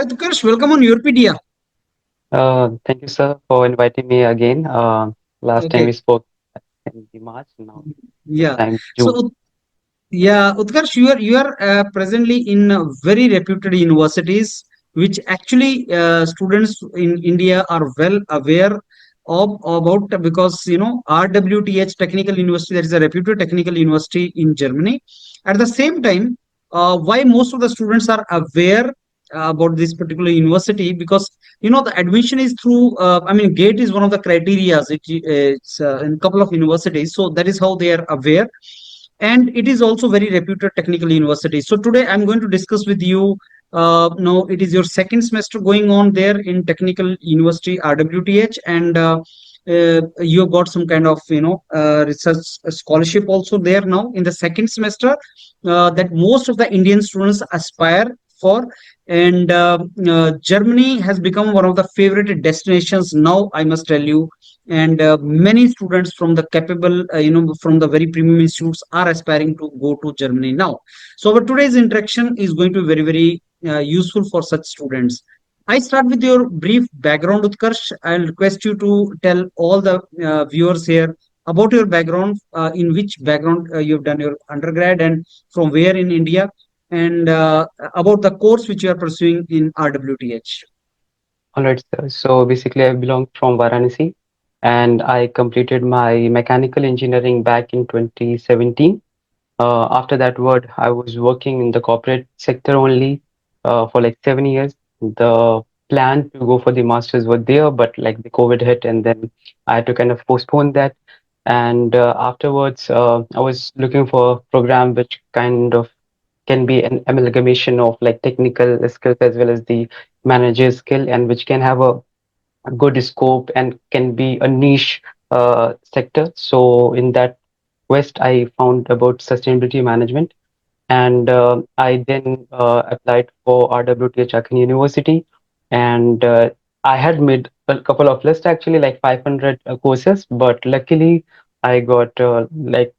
Hi, Utkarsh. Welcome on YourPedia. Thank you, sir, for inviting me again. Last time we Okay. spoke in the March, now this Yeah. time So, June. yeah, Utkarsh, you are presently in very reputed universities, which actually students in India are well aware of about, because RWTH Technical University, that is a reputed technical university in Germany. At the same time, why most of the students are aware about this particular university, because the admission is through. I mean, GATE is one of the criterias. It's in a couple of universities, so that is how they are aware, and it is also very reputed technical university. So today I'm going to discuss with you. Now it is your second semester going on there in technical university RWTH, and you have got some kind of research scholarship also there now in the second semester, that most of the Indian students aspire for. And Germany has become one of the favorite destinations now, I must tell you. And many students from the capable, from the very premium institutes are aspiring to go to Germany now. So our today's interaction is going to be very, very useful for such students. I start with your brief background, Utkarsh. I'll request you to tell all the viewers here about your background, in which background you've done your undergrad, and from where in India, and about the course which you are pursuing in RWTH. All right, sir. So basically, I belong from Varanasi, and I completed my mechanical engineering back in 2017. After that word, I was working in the corporate sector only for like 7 years. The plan to go for the masters were there, but like the COVID hit, and then I had to kind of postpone that. And afterwards, I was looking for a program which kind of can be an amalgamation of like technical skills as well as the manager skill, and which can have a good scope and can be a niche sector. So in that quest, I found about sustainability management, and I then applied for RWTH Aken University, and I had made a couple of lists actually, like 500 courses, but luckily I got like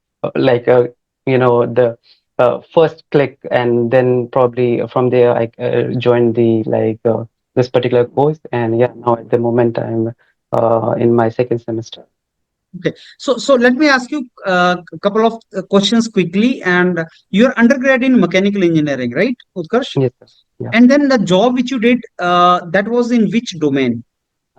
the first click, and then probably from there I joined the this particular course, and yeah, now at the moment I'm in my second semester. Okay, so let me ask you a couple of questions quickly. And you're undergrad in mechanical engineering, right, Utkarsh? Yes, sir. Yeah. And then the job which you did, that was in which domain?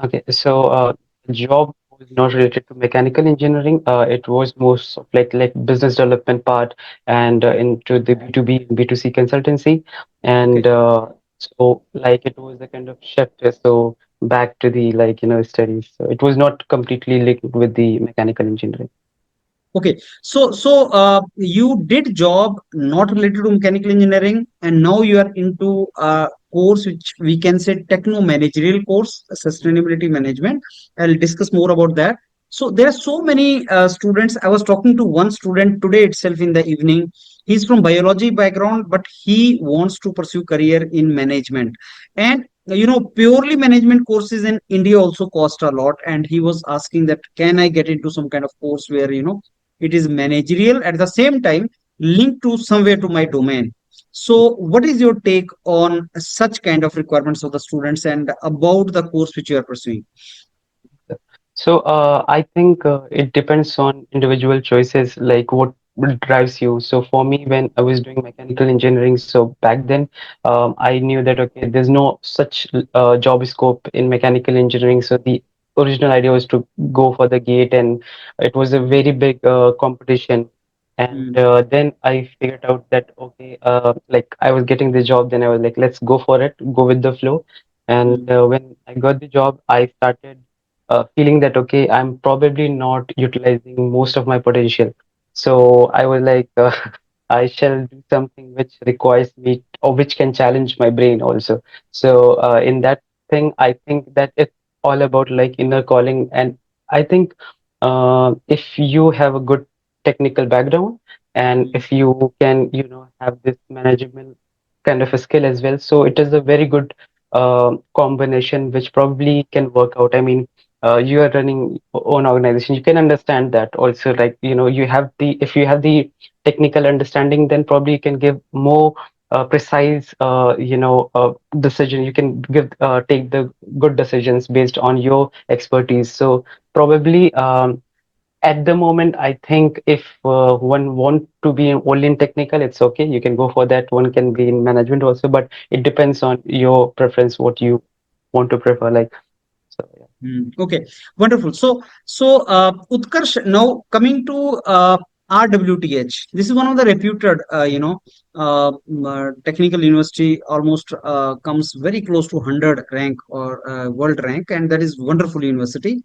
Okay, so job was not related to mechanical engineering. It was most of like business development part, and into the B2B and B2C consultancy. And Okay. so like it was a kind of shift. So back to the studies. So it was not completely linked with the mechanical engineering. Okay, so you did job not related to mechanical engineering, and now you are into a course which we can say techno managerial course, sustainability management. I'll discuss more about that. So there are so many students. I was talking to one student today itself in the evening. He's from biology background, but he wants to pursue career in management. And purely management courses in India also cost a lot. And he was asking that, can I get into some kind of course where it is managerial at the same time linked to somewhere to my domain? So what is your take on such kind of requirements of the students and about the course which you are pursuing? So I think it depends on individual choices, like what drives you. So for me, when I was doing mechanical engineering, so back then I knew that okay, there's no such job scope in mechanical engineering. So the original idea was to go for the gate, and it was a very big competition. And Mm, then I figured out that okay, like I was getting the job, then I was like, let's go for it, go with the flow. And mm, when I got the job, I started feeling that okay, I'm probably not utilizing most of my potential. So I was like, I shall do something which requires me or which can challenge my brain also. So in that thing, I think that it's all about like inner calling, and I think if you have a good technical background, and mm, if you can have this management kind of a skill as well, so it is a very good combination which probably can work out. I mean, you are running own organization, you can understand that also, like you have the if you have the technical understanding, then probably you can give more precise, decision. You can take the good decisions based on your expertise. So probably, at the moment, I think if one want to be only in technical, it's okay. You can go for that. One can be in management also, but it depends on your preference, what you want to prefer. Like, so yeah. Okay, wonderful. Utkarsh, now coming to RWTH, this is one of the reputed, technical university, almost comes very close to 100 rank or world rank, and that is wonderful university.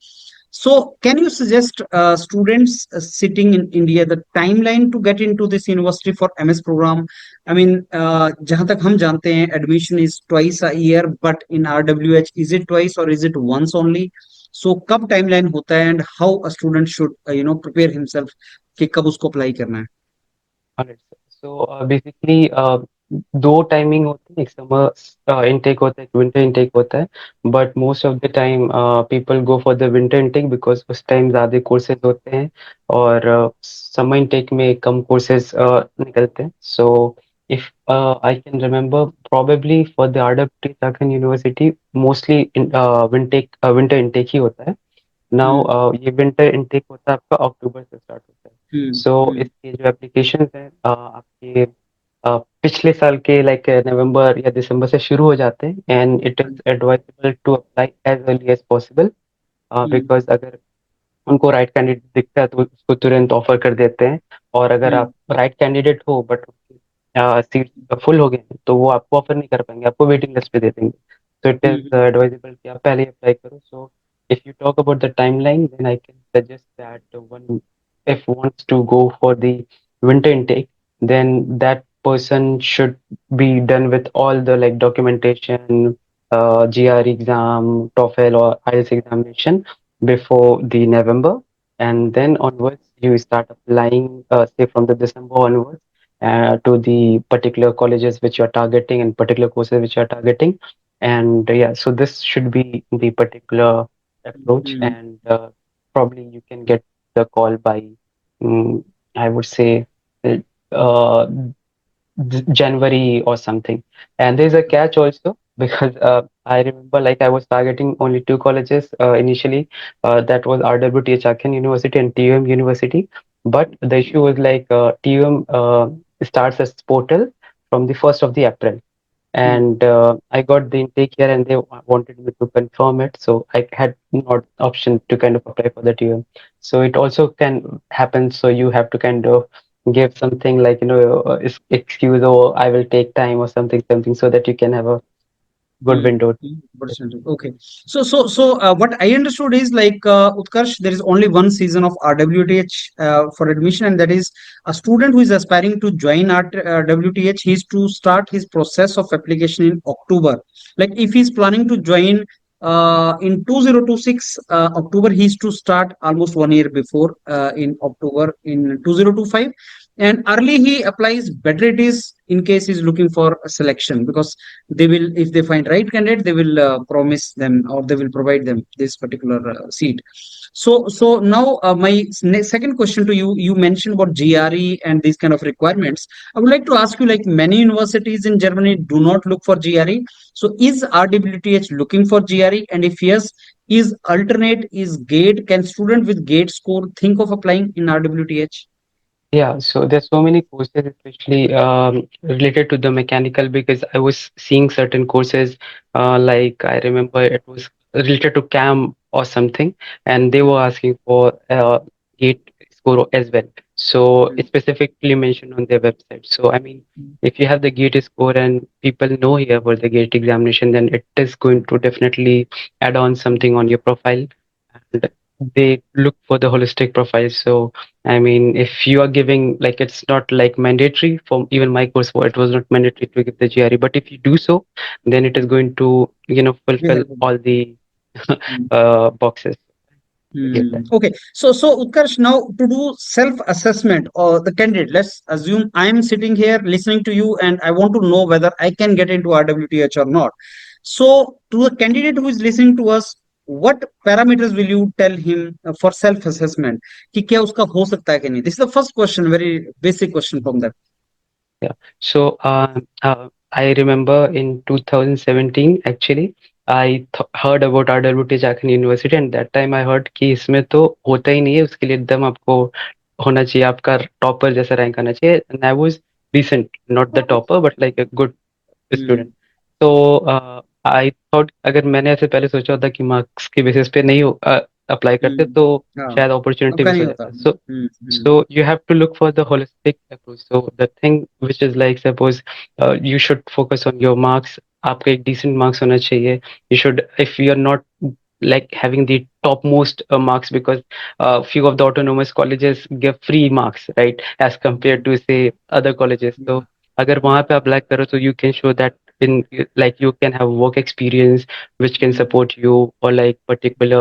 So, can you suggest students sitting in India the timeline to get into this university for MS program? I mean, जहां तक हम जानते हैं, admission is twice a year, but in RWH, is it twice or is it once only? So, कब timeline होता है and how a student should, prepare himself कि कब उसको apply करना है? Alright, so basically, दो टाइमिंग होते हैं, एक समर इनटेक होता है, एक विंटर इनटेक होता है. But most of the time people go for the winter intake because उस टाइम ज़्यादा कोर्सेज होते हैं, और समर इनटेक में कम कोर्सेज निकलते हैं. So if I can remember, probably for the RWT Aken university mostly winter intake ही होता है. नाउ हम्म ये विंटर इनटेक होता है आपका अक्टूबर से स्टार्ट होता है. सो हम्म इसके जो एप्लीकेशन है आपके पिछले साल के लाइक नवंबर या दिसंबर से शुरू हो जाते हैं, and it is advisable to apply as early as possible. Hmm because अगर उनको राइट कैंडिडेट दिखता है तो उसको तुरंत ऑफर कर देते हैं. और अगर हम्म आप राइट कैंडिडेट हो बट सीट फुल हो गए हैं, तो वो आपको ऑफर नहीं कर पाएंगे, आपको वेटिंग लिस्ट पे दे देंगे. तो इट इज हम्म एडवाइजेबल कि आप पहले अप्लाई करो. So if you talk about the timeline, then I can suggest that one if wants to go for the winter intake, then that person should be done with all the like documentation, GRE exam, TOEFL or IELTS examination before the November, and then onwards you start applying, say from the December onwards, to the particular colleges which you are targeting and particular courses which you are targeting. And yeah, so this should be the particular approach, hmm and probably you can get the call by, mm, I would say, uh, January or something. And there's a catch also because I remember like I was targeting only two colleges initially. That was RWTH Aken University and TUM University. But the issue was like TUM starts as portal from the 1st of the April, hmm and I got the intake here and they wanted me to confirm it, so I had not option to kind of apply for the TUM. So it also can happen, so you have to kind of give something like, excuse, or I will take time or something so that you can have a good Mm, window. percentage. Okay. What I understood is like Utkarsh, there is only one season of RWTH for admission, and that is a student who is aspiring to join RWTH. He's to start his process of application in October. Like if he's planning to join in 2026 October, he's to start almost 1 year before in October in 2025. And early he applies, better it is in case he's looking for a selection, because they will, if they find right candidate, they will promise them or they will provide them this particular seat. So now second question to you, you mentioned about GRE and these kind of requirements. I would like to ask you, like many universities in Germany do not look for GRE, so is RWTH looking for GRE, and if yes, is alternate, is gate, can student with gate score think of applying in RWTH? Yeah, so there's so many courses, especially related to the mechanical, because I was seeing certain courses, like I remember it was related to CAM or something, and they were asking for GATE score as well. So it's specifically mentioned on their website. So I mean, if you have the GATE score and people know here about the GATE examination, then it is going to definitely add on something on your profile, and they look for the holistic profile. So I mean, if you are giving, like, it's not like mandatory for even my course, it was not mandatory to give the GRE, but if you do so, then it is going to, Very fulfill helpful. all the Mm. boxes to give that. Okay. So Utkarsh, now to do self-assessment or the candidate, let's assume I'm sitting here listening to you and I want to know whether I can get into RWTH or not. So to the candidate who is listening to us, what parameters will you tell him for self-assessment? कि क्या उसका हो सकता है कि नहीं? This is the first question, very basic question from that. Yeah. So I remember in 2017 actually I th heard about RWTH Aken University and that time I heard कि इसमें तो होता ही नहीं है उसके लिए एकदम आपको होना चाहिए आपका टॉपर जैसा रैंक आना चाहिए and I was decent not the topper but like a good hmm student तो आई थॉट अगर मैंने ऐसे पहले सोचा होता कि मार्क्स के बेसिस पे नहीं अप्लाई करते हम्म तो हाँ, शायद अपॉर्चुनिटी आपका मिस नहीं हो होता। जाता so you have to look for the holistic approach so the thing which is like suppose you should focus on your marks आपका एक decent marks होना चाहिए you should if you are not like having the topmost marks because few of the autonomous colleges give free marks right as compared to say other colleges so अगर वहाँ पे apply करो तो you can show that in like you can have work experience which can support you or like particular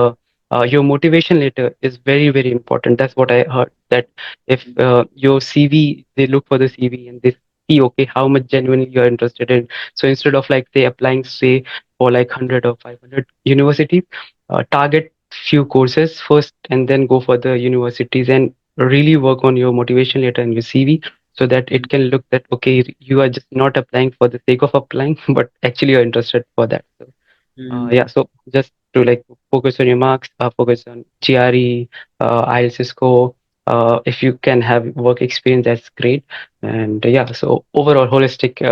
your motivation letter is very very important that's what I heard that if your CV they look for the CV and they see okay how much genuinely you're interested in so instead of like say applying say for like 100 or 500 universities target few courses first and then go for the universities and really work on your motivation letter and your CV so that it can look that okay you are just not applying for the sake of applying but actually you're interested for that so yeah so just to like focus on your marks focus on GRE IELTS score if you can have work experience that's great and yeah so overall holistic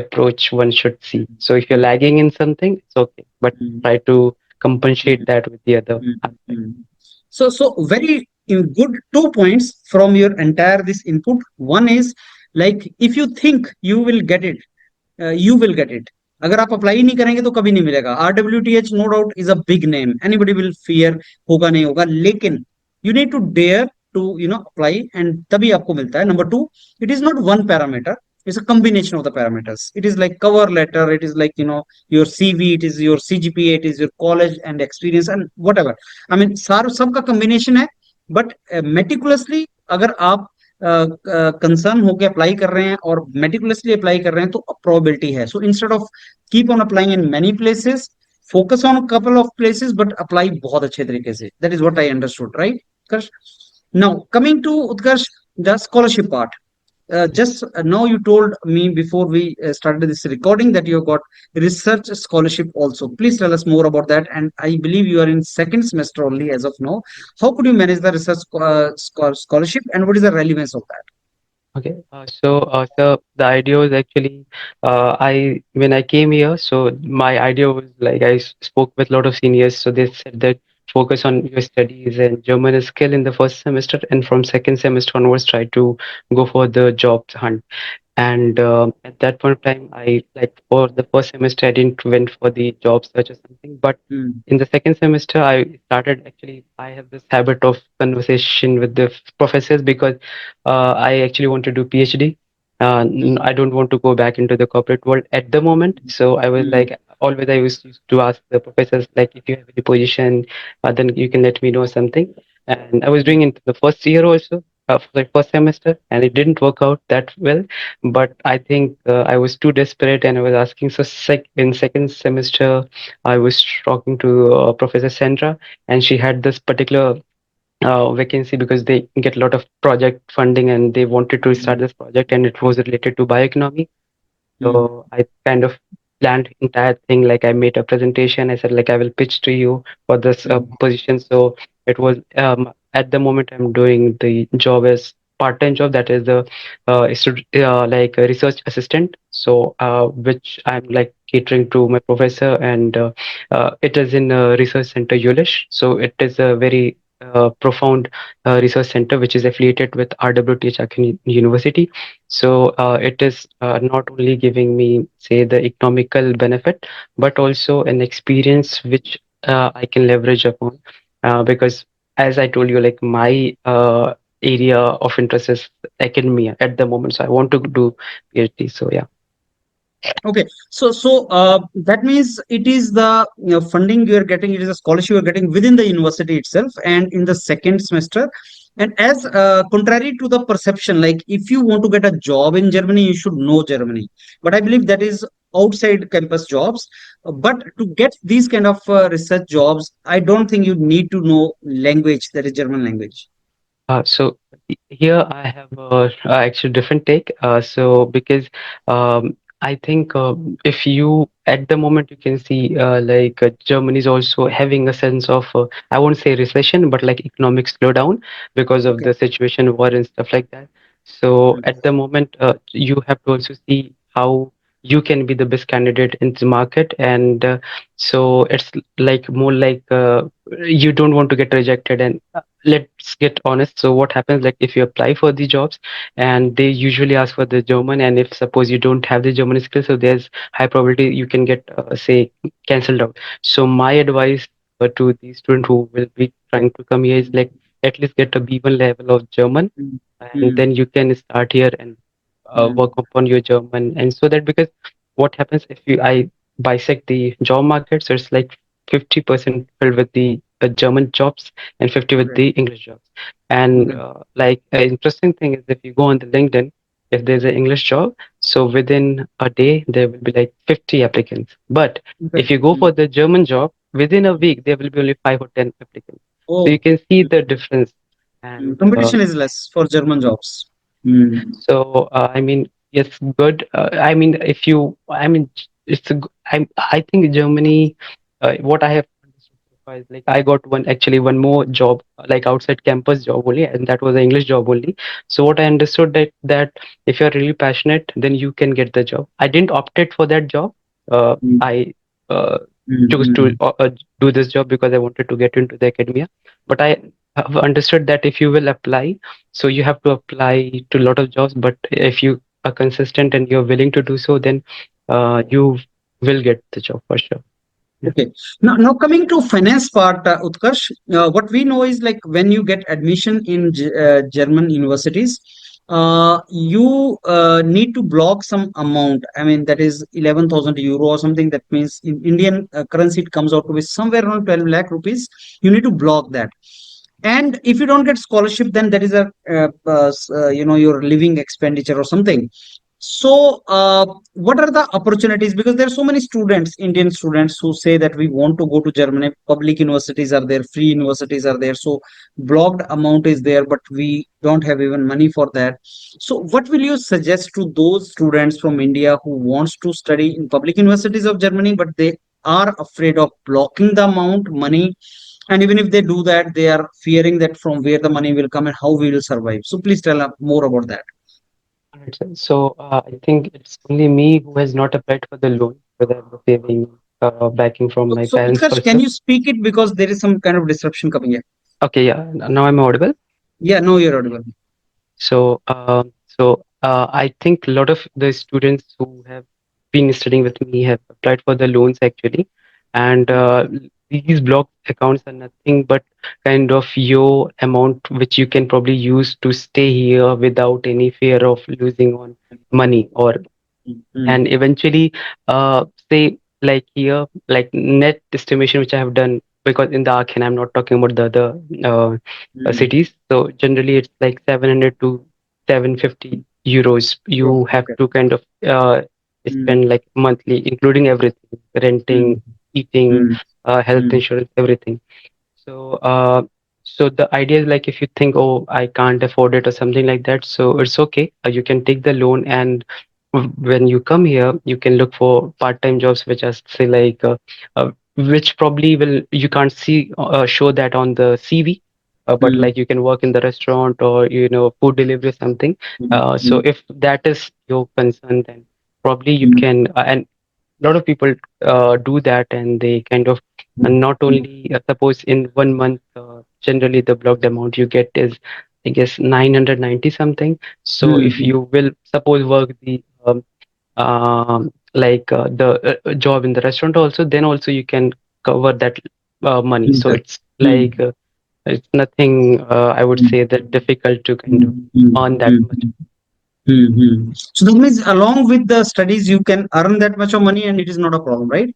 approach one should see so if you're lagging in something it's okay but try to compensate that with the other aspect. Mm. So very good 2 points from your entire this input. One is like if you think you will get it. अगर आप apply नहीं करेंगे तो कभी नहीं मिलेगा। RWTH no doubt is a big name, anybody will fear, होगा नहीं होगा, लेकिन you need to dare to apply and तभी आपको मिलता है। Number two, it is not one parameter, it's a combination of the parameters. It is like cover letter, it is like your CV, it is your CGPA, it is your college and experience and whatever. I mean सार सबका combination है, but meticulously अगर आप concern होकर apply कर रहे हैं और मेटिकुलसली अप्लाई कर रहे हैं तो प्रोबेबिलिटी है। So instead of keep on applying in many places, focus on couple of places but apply बहुत अच्छे तरीके से। That is what I understood, right? Now coming to Utkarsh, the scholarship part. Just now you told me before we started this recording that you have got research scholarship also. Please tell us more about that. And I believe you are in second semester only as of now. How could you manage the research scholarship, and what is the relevance of that? Okay, so the idea was actually, I when I came here, so my idea was like spoke with a lot of seniors, so they said that focus on your studies and German skill in the first semester, and from second semester onwards, try to go for the jobs hunt. And at that point of time, I like for the first semester, I didn't went for the job search or something. But Hmm. in the second semester, I started actually. I have this habit of conversation with the professors because I actually want to do PhD. I don't want to go back into the corporate world at the moment. So I was Hmm. like, always I used to ask the professors like, if you have any position, then you can let me know something. And I was doing it the first year also, for the first semester, and it didn't work out that well. But I think I was too desperate, and I was asking. So in second semester, I was talking to Professor Sandra, and she had this particular vacancy because they get a lot of project funding and they wanted to start Hmm. this project and it was related to bioeconomy. Hmm. So I kind of planned entire thing. Like I made a presentation. I said like I will pitch to you for this Hmm. position. So it was at the moment I'm doing the job as part-time job that is the like a research assistant. So which I'm like catering to my professor and it is in research center Yulish. So it is a very profound research center which is affiliated with RWTH Aken University so it is not only giving me, say, the economical benefit, but also an experience which I can leverage upon. Because as I told you, like my area of interest is academia at the moment, so I want to do PhD. So yeah. Okay, so that means it is the funding you are getting, it is a scholarship you are getting within the university itself, and in the second semester. And as contrary to the perception, like if you want to get a job in Germany, you should know Germany. But I believe that is outside campus jobs. But to get these kind of research jobs, I don't think you need to know language, that is German language. So here I have actually different take. So because I think if you at the moment you can see Germany is also having a sense of I won't say recession but like economic slowdown because of Okay. the situation war and stuff like that. So Mm, at the moment you have to also see how you can be the best candidate in the market and so it's like more like you don't want to get rejected and let's get honest. So what happens like if you apply for the jobs and they usually ask for the German, and if suppose you don't have the German skills, so there's high probability you can get say cancelled out. So my advice to the student who will be trying to come here is like at least get a B1 level of German, mm, and mm, then you can start here and mm, work upon your German. And so that because what happens if you I bisect the job market, so it's like 50% filled with the German jobs and 50 with okay. the English jobs. And Okay. like an interesting thing is if you go on the LinkedIn, if there's an English job, so within a day there will be like 50 applicants. But Okay. if you go Mm, for the German job, within a week there will be only 5 or 10 applicants. So you oh. can see the difference. And Competition is less for German jobs. Mm, so I mean, it's good. I mean, if you, I mean, it's a. I think Germany. What I have understood so far is like I got one more job like outside campus job only, and that was an English job only. So what I understood that if you're really passionate, then you can get the job. I didn't opt it for that job. mm, I uh, mm, chose to mm. do this job because I wanted to get into the academia. But I have understood that if you will apply, so you have to apply to a lot of jobs, but if you are consistent and you're willing to do so, then you will get the job for sure. Yeah. Okay. Now coming to finance part, Utkarsh, what we know is like when you get admission in German universities, you need to block some amount. I mean, that is 11,000 euro or something. That means in Indian currency, it comes out to be somewhere around 12 lakh rupees. You need to block that. And if you don't get scholarship, then that is a your living expenditure or something. So what are the opportunities? Because there are so many students, Indian students, who say that we want to go to Germany. Public universities are there, free universities are there, so blocked amount is there, but we don't have even money for that. So what will you suggest to those students from India who wants to study in public universities of Germany, but they are afraid of blocking the amount money, and even if they do that, they are fearing that from where the money will come and how we will survive? So please tell us more about that. Alright, sir. So I think it's only me who has not applied for the loan because I have the saving backing from my So parents Utkarsh, can also. you speak it because there is some kind of disruption coming here? Okay, yeah. Now I'm audible. Yeah, no, you're audible. So I think a lot of the students who have been studying with me have applied for the loans actually, and these block accounts are nothing but kind of your amount which you can probably use to stay here without any fear of losing on money or Mm, and eventually say like here like net estimation which I have done because in the Aachen I'm not talking about the other mm. cities, so generally it's like 700 to 750 euros Oh, you have okay. to kind of Mm, spend like monthly including everything, renting, mm, eating, mm, health mm, insurance, everything. So, so the idea is like if you think, oh, I can't afford it or something like that, so it's okay. You can take the loan, and when you come here, you can look for part-time jobs, which are say like, which probably will you can't see show that on the CV, but mm, like you can work in the restaurant or food delivery or something. mm, So mm, if that is your concern, then probably you mm, can, and a lot of people do that and they kind of and not mm, only suppose in 1 month generally the blocked amount you get is I guess 990 something. So mm, if mm, you will suppose work the the job in the restaurant also, then also you can cover that money. So okay. it's like Mm, it's nothing I would mm, say that difficult to kind of mm, mm, earn that mm, much. So that means along with the studies, you can earn that much of money and it is not a problem, right?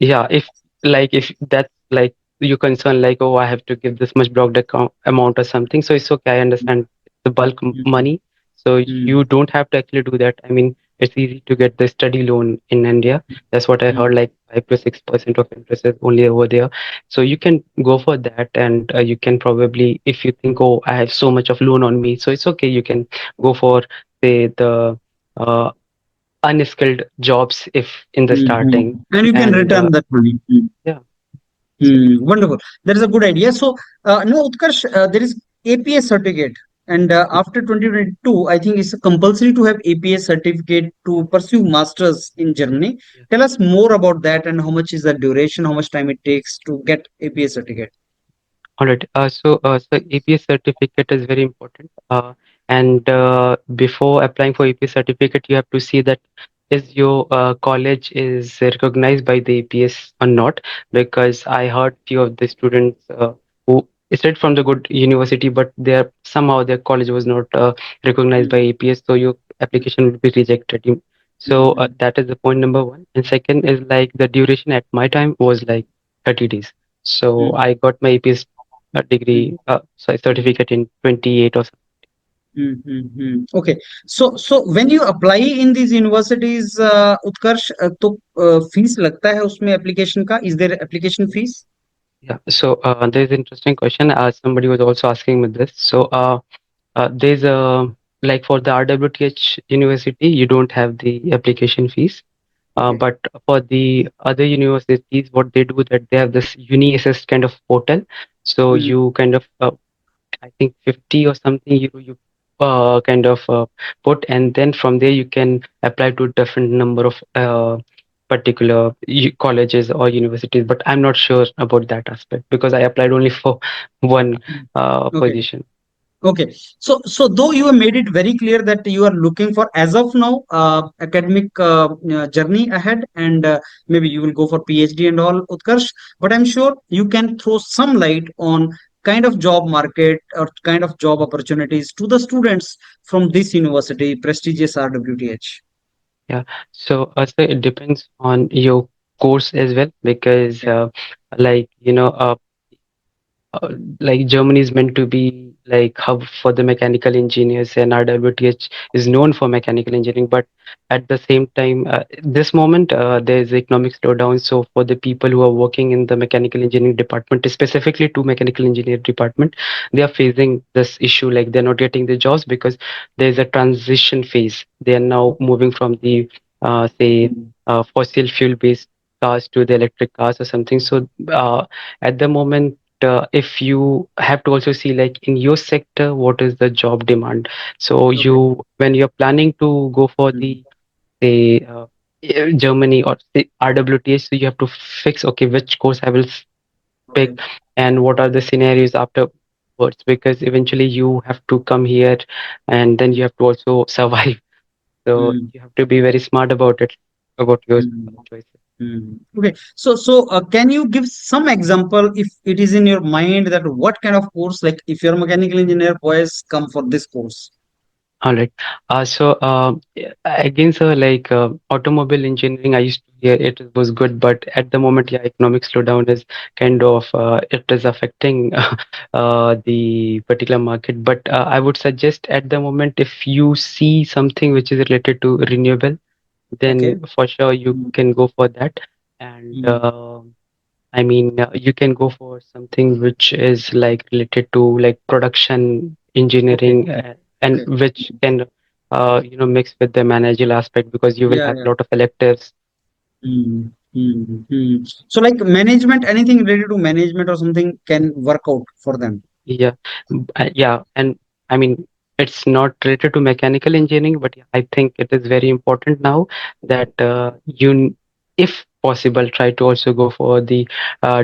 Yeah, if that's like you concern like, oh, I have to give this much blocked account amount or something, so it's okay. I understand the bulk Mm, money, so mm, you don't have to actually do that. I mean, it's easy to get the study loan in India. That's what I Mm, heard, like 5 to 6% of interest is only over there. So you can go for that, and you can probably, if you think, oh, I have so much of loan on me, so it's okay. You can go for, say, the uh, unskilled jobs if in the starting, And you can and return that money. yeah. So Wonderful. That is a good idea. So, no, Utkarsh, there is APS certificate. And after 2022, I think it's compulsory to have APS certificate to pursue masters in Germany. yeah. Tell us more about that and how much is the duration, how much time it takes to get APS certificate. All right. So APS certificate is very important. And before applying for APS certificate, you have to see that is your college is recognized by the APS or not. Because I heard few of the students who studied from the good university, but their somehow their college was not recognized by Mm, APS, so your application will be rejected. So mm, that is the point number one. And second is like the duration at my time was like 30 days. So mm, I got my APS a mm, degree, sorry, mm, certificate in 28 or something. Okay. So when you apply in these universities, Utkarsh, तो fees लगता है उसमें application का? Is there application fees? Yeah. So there's an interesting question. Somebody was also asking me this. So there's a like for the RWTH university, you don't have the application fees. Okay. But for the other universities, what they do that they have this uni assist kind of portal. So Mm, you kind of I think 50 or something you kind of put, and then from there you can apply to different number of particular colleges or universities. But I'm not sure about that aspect because I applied only for one mm. Okay. position. Okay. So though you have made it very clear that you are looking for, as of now, academic journey ahead, and maybe you will go for PhD and all, Utkarsh, but I'm sure you can throw some light on kind of job market or kind of job opportunities to the students from this university, prestigious RWTH. Yeah. So it depends on your course as well because Okay. like uh, like Germany is meant to be like hub for the mechanical engineers, and RWTH is known for mechanical engineering. But at the same time, this moment there is economic slowdown. So for the people who are working in the mechanical engineering department, specifically to mechanical engineering department, they are facing this issue. Like they're not getting the jobs because there is a transition phase. They are now Okay. moving from the say fossil fuel based cars to the electric cars or something. So at the moment if you have to also see like in your sector what is the job demand, so Okay. you when you're planning to go for Mm. the say Germany or say RWTH, so you have to fix okay which course I will pick Okay. and what are the scenarios afterwards, because eventually you have to come here and then you have to also survive. So Mm. you have to be very smart about it, about your Mm. choices. Okay. So can you give some example if it is in your mind that what kind of course, like if you're a mechanical engineer, boys come for this course? All right. Again, sir, like automobile engineering, I used to hear it was good, but at the moment, yeah, economic slowdown is kind of it is affecting the particular market. But I would suggest at the moment, if you see something which is related to renewable, then Okay. for sure you Mm, can go for that. And mm. I mean, you can go for something which is like related to like production Okay. engineering and Okay. which can, mix with the managerial aspect because you will Yeah. have a Yeah. lot of electives. So like management, anything related to management or something can work out for them. Yeah, yeah, and I mean, it's not related to mechanical engineering, but yeah, I think it is very important now that if possible, try to also go for the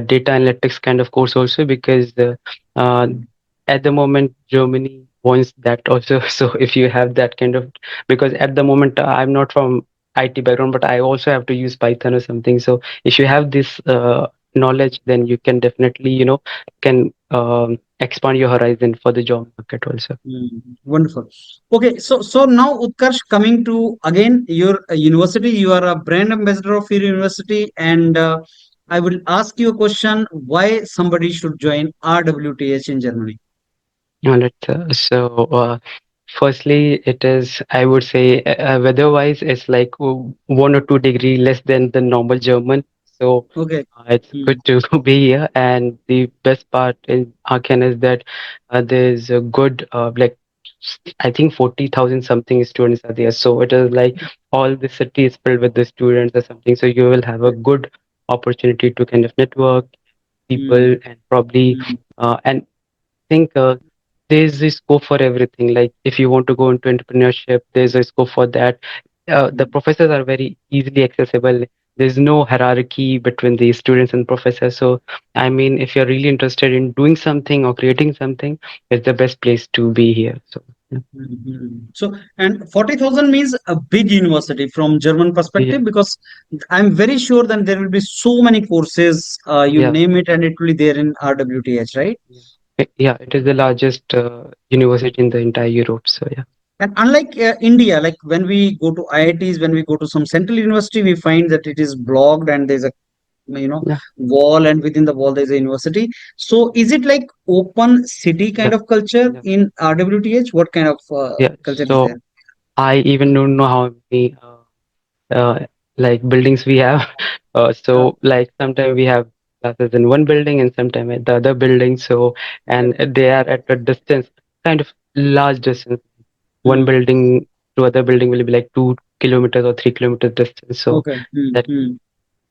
data analytics kind of course also because uh, Mm, at the moment Germany wants that also. So if you have that kind of, because at the moment I'm not from IT background, but I also have to use Python or something. So if you have this knowledge, then you can definitely can expand your horizon for the job market also. Wonderful. Okay, so now Utkarsh, coming to again your university, you are a brand ambassador of your university, and I will ask you a question: why somebody should join RWTH in Germany? All right. So Firstly, it is, I would say, weather-wise, it's like 1 or 2 degree less than the normal German. So Okay. it's Hmm. good to be here. And the best part in Aachen is that there's a good, I think 40,000 something students are there. So it is like all the city is filled with the students or something. So you will have a good opportunity to kind of network Hmm. people and probably Hmm. and think there's a scope for everything. Like if you want to go into entrepreneurship, there's a scope for that. The Hmm. professors are very easily accessible. There's no hierarchy between the students and professors. So, I mean, if you're really interested in doing something or creating something, it's the best place to be here. So, yeah, So, and 40,000 means a big university from German yeah, perspective, because I'm very sure that there will be so many courses, you yeah, name it, and it will be there in RWTH, right? yeah. Yeah, it is the largest university in the entire Europe. So, yeah, And unlike India, like when we go to IITs, when we go to some central university, we find that it is blocked and there's a yeah, wall, and within the wall there's a university. So is it like open city kind yeah, of culture yeah, in RWTH? What kind of yeah. culture is So, there? I even don't know how many like buildings we have. Uh, So like sometimes we have classes in one building and sometimes at the other building. So okay. and they are at a distance, kind of large distance. One Hmm. building to other building will be like 2 kilometers or 3 kilometers distance. So Okay. Hmm. that Hmm.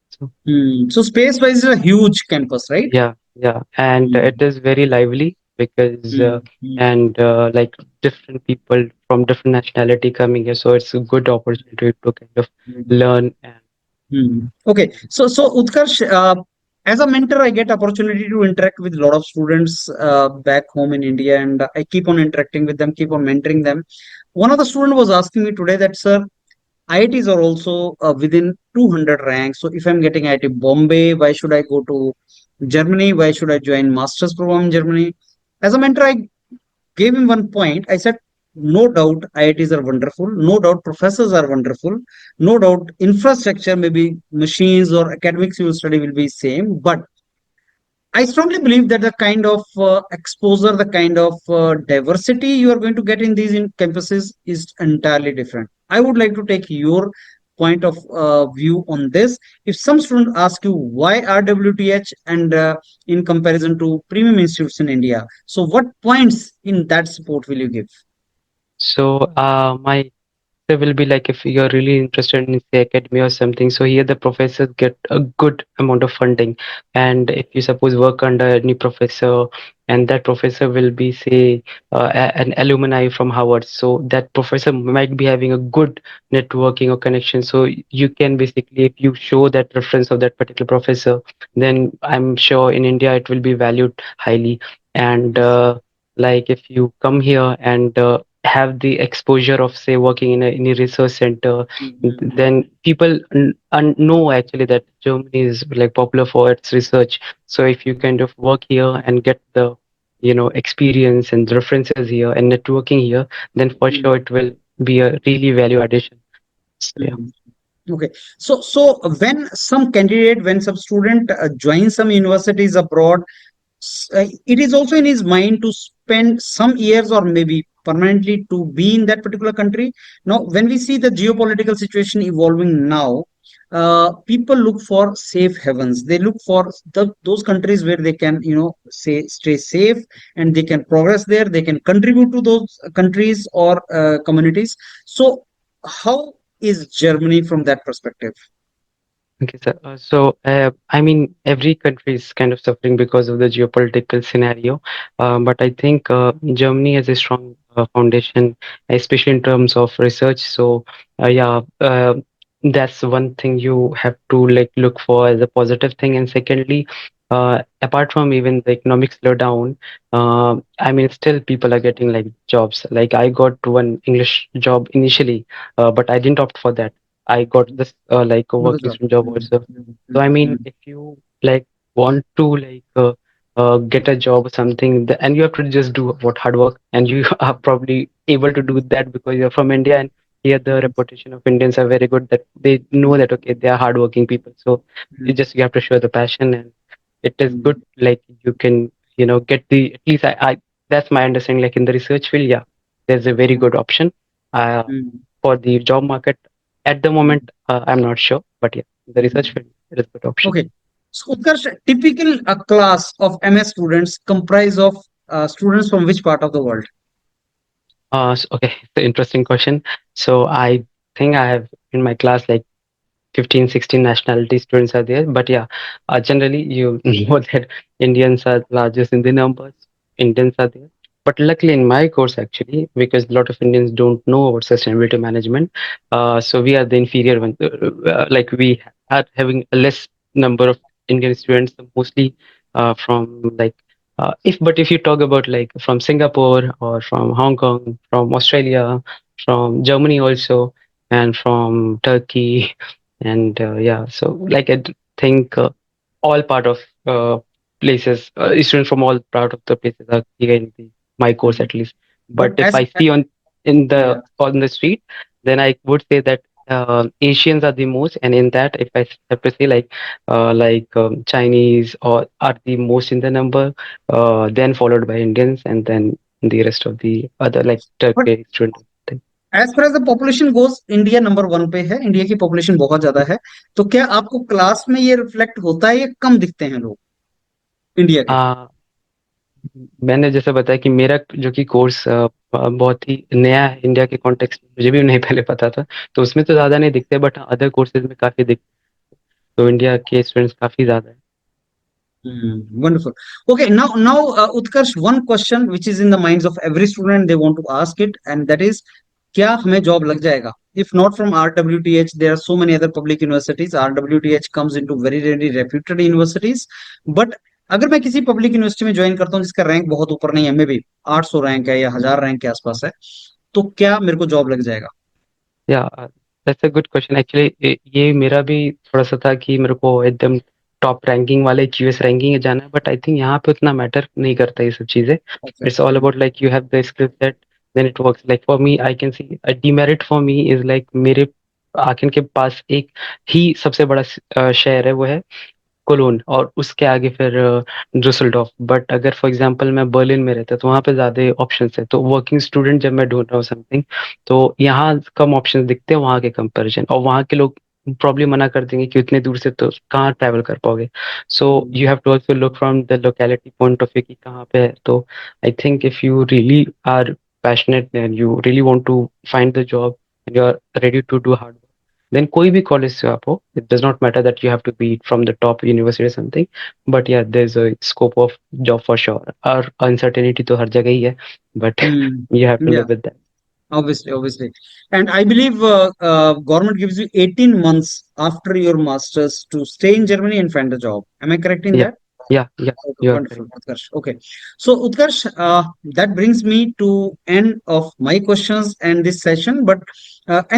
so Hmm. So space wise, is a huge campus, right? yeah, yeah, and Hmm. it is very lively because Hmm. Hmm. and like different people from different nationality coming here. So it's a good opportunity to kind of Hmm. learn and Okay, so Utkarsh, as a mentor, I get opportunity to interact with a lot of students back home in India, and I keep on interacting with them, keep on mentoring them. One of the student was asking me today that, sir, IITs are also within 200 ranks. So if I'm getting IIT Bombay, why should I go to Germany? Why should I join master's program in Germany? As a mentor, I gave him one point. I said, no doubt IITs are wonderful. No doubt professors are wonderful. No doubt infrastructure, maybe machines or academics you will study will be same. But I strongly believe that the kind of exposure, the kind of diversity you are going to get in these campuses is entirely different. I would like to take your point of view on this. If some student ask you why RWTH and in comparison to premium institutes in India, so what points in that support will you give? so my there will be like if you're really interested in say academy or something. So here the professors get a good amount of funding, and if you suppose work under any professor, and that professor will be say an alumni from Harvard, so that professor might be having a good networking or connection. So you can basically, if you show that reference of that particular professor, then I'm sure in India it will be valued highly. And like if you come here and have the exposure of say working in a research center, Mhm. then people know actually that Germany is like popular for its research. So if you kind of work here and get the experience and references here and networking here, then for sure it will be a really value addition. So yeah. Mhm. Okay, so when some candidate, when some student joins some universities abroad, it is also in his mind to spend some years or maybe permanently to be in that particular country. Now, when we see the geopolitical situation evolving now, people look for safe havens. They look for those countries where they can, say, stay safe, and they can progress there. They can contribute to those countries or communities. So, how is Germany from that perspective? Okay, sir. So, I mean, every country is kind of suffering because of the geopolitical scenario. But I think Germany has a strong foundation, especially in terms of research. So, yeah, that's one thing you have to like look for as a positive thing. And secondly, apart from even the economic slowdown, I mean, still people are getting like jobs. Like I got one English job initially, but I didn't opt for that. I got this like a work Another job. experience job Mm, also. mm, So I mm, mean, mm, if you like want to like get a job or something, and you have to just do what hard work, and you are probably able to do that because you're from India, and here the mm, reputation of Indians are very good that they know that okay they are hardworking people. So you have to show the passion, and it is good. mm, Like you can get the at least I that's my understanding. Like in the research field, yeah, there's a very good option Mm. for the job market. At the Mm. moment, I'm not sure, but yeah, the research Mm. field it is a good option. Okay. So, Utkarsh, typical class of MS students comprise of students from which part of the world? Okay, it's an interesting question. So I think I have in my class like 15, 16 nationality students are there. But yeah, generally you know that Indians are largest in the numbers. Indians are there. But luckily in my course actually, because a lot of Indians don't know about sustainability management, so we are the inferior one. Like we are having a less number of Indian students, mostly from like if you talk about like from Singapore or from Hong Kong, from Australia, from Germany also, and from Turkey, and yeah, so like think all part of places, students from all part of the places are here in my course Mm. at least. But But if as I see yeah. on the street, then I would say that Asians are the most, and in that, if I have to say Chinese or are the most in the number, then followed by Indians, and then the rest of the other like But Turkish students. As far as the population goes India number one पे है, India की population बहुत ज्यादा है। तो क्या आपको class में ये रिफ्लेक्ट होता है या कम दिखते हैं लोग इंडिया के? मैंने जैसे बताया कि मेरा जो कि कोर्स बहुत ही नया है इंडिया के कॉन्टेक्स्ट में, मुझे भी नहीं पहले पता था, तो उसमें तो ज़्यादा नहीं दिखते, बट अदर कोर्सेज में काफ़ी दिखते, तो इंडिया के स्टूडेंट्स काफ़ी ज़्यादा है। Wonderful. Okay, now, Utkarsh, one question which is in the minds of every student, they want to ask it, and that is, क्या हमें जॉब लग जाएगा? If not from RWTH, there are so many other public universities. RWTH comes into very very reputed universities, but अगर मैं किसी public university में join करता हूँ जिसका रैंक बहुत ऊपर नहीं है, मे बी 800 रैंक है या 1000 रैंक के आसपास है, तो क्या मेरे को जॉब लग जाएगा? या that's a good question actually. ये मेरा भी थोड़ा सा था कि मेरे को एकदम टॉप रैंकिंग वाले क्यूएस रैंकिंग में जाना है, बट आई थिंक यहाँ पे उतना मैटर नहीं करता ये सब चीज़ें। Okay. It's all about like you have the skill set, then it works. Like for me I can see a demerit for me is like मेरे आखिर के पास एक ही सबसे बड़ा शहर है, वो है कोलोन, और उसके आगे फिर ड्यूसलडॉर्फ। बट अगर फॉर एग्जांपल मैं बर्लिन में रहता तो वहाँ पे ज़्यादा ऑप्शंस है, तो वर्किंग स्टूडेंट जब मैं ढूंढ रहा हूँ समथिंग, तो यहाँ कम ऑप्शंस दिखते हैं वहाँ के कंपैरिजन, और वहाँ के लोग प्रॉब्लम मना कर देंगे कि उतने दूर से तो कहाँ ट्रैवल कर पाओगे। So Hmm. You have to also look from the locality point of view कि कहाँ पे है। तो I think if you really are passionate and you really want to find the job and you are ready to do hard, then कोई भी college से आप हो, it does not matter that you have to be from the top university something, but या there is a scope of job for sure. और uncertainty तो हर जगह ही है, but Hmm. You have to Yeah. Live with that. Obviously. And I believe government gives you 18 months after your master's to stay in Germany and find a job. Am I correct in या that? या Okay, you are wonderful, correct. Utkarsh. Okay. So, Utkarsh, that brings me to end of my questions and this session. But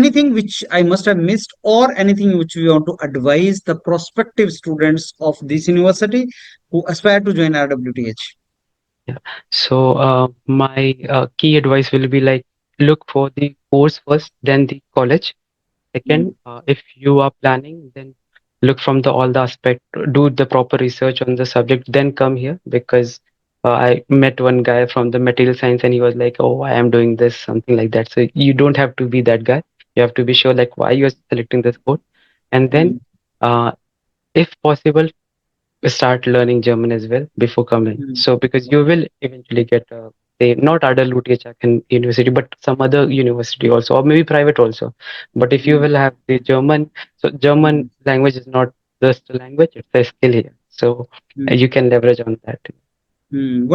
anything which I must have missed, or anything which we want to advise the prospective students of this university who aspire to join RWTH? Yeah. So my key advice will be like look for the course first, then the college. Second, Mm, if you are planning, then look from the all the aspect, do the proper research on the subject, then come here, because I met one guy from the material science and he was like, "Oh, I am doing this," something like that. So you don't have to be that guy. You have to be sure like why you are selecting this course, and then mm, uh, if possible, start learning German as well before coming. mm, So because you will eventually get say not RWTH Aachen University, but some other university also, or maybe private also. But if you mm, will have the German, so German mm, language is not just a language; it's a skill here. So you mm. can leverage on that.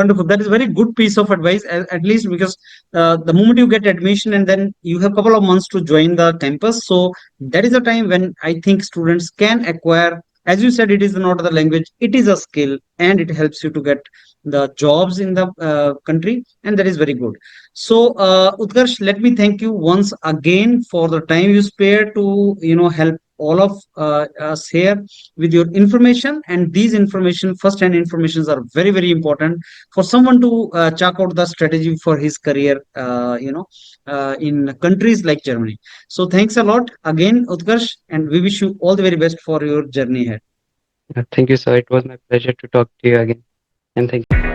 Wonderful. That is very good piece of advice, at least because the moment you get admission and then you have a couple of months to join the campus. So that is a time when I think students can acquire, as you said, it is not the language, it is a skill and it helps you to get the jobs in the country. And that is very good. So, Utkarsh, let me thank you once again for the time you spared to, help all of us here with your information. And these information, first hand informations, are very very important for someone to chalk out the strategy for his career, in countries like Germany. So thanks a lot again, Utkarsh, and we wish you all the very best for your journey ahead. Thank you, sir. It was my pleasure to talk to you again, and thank you.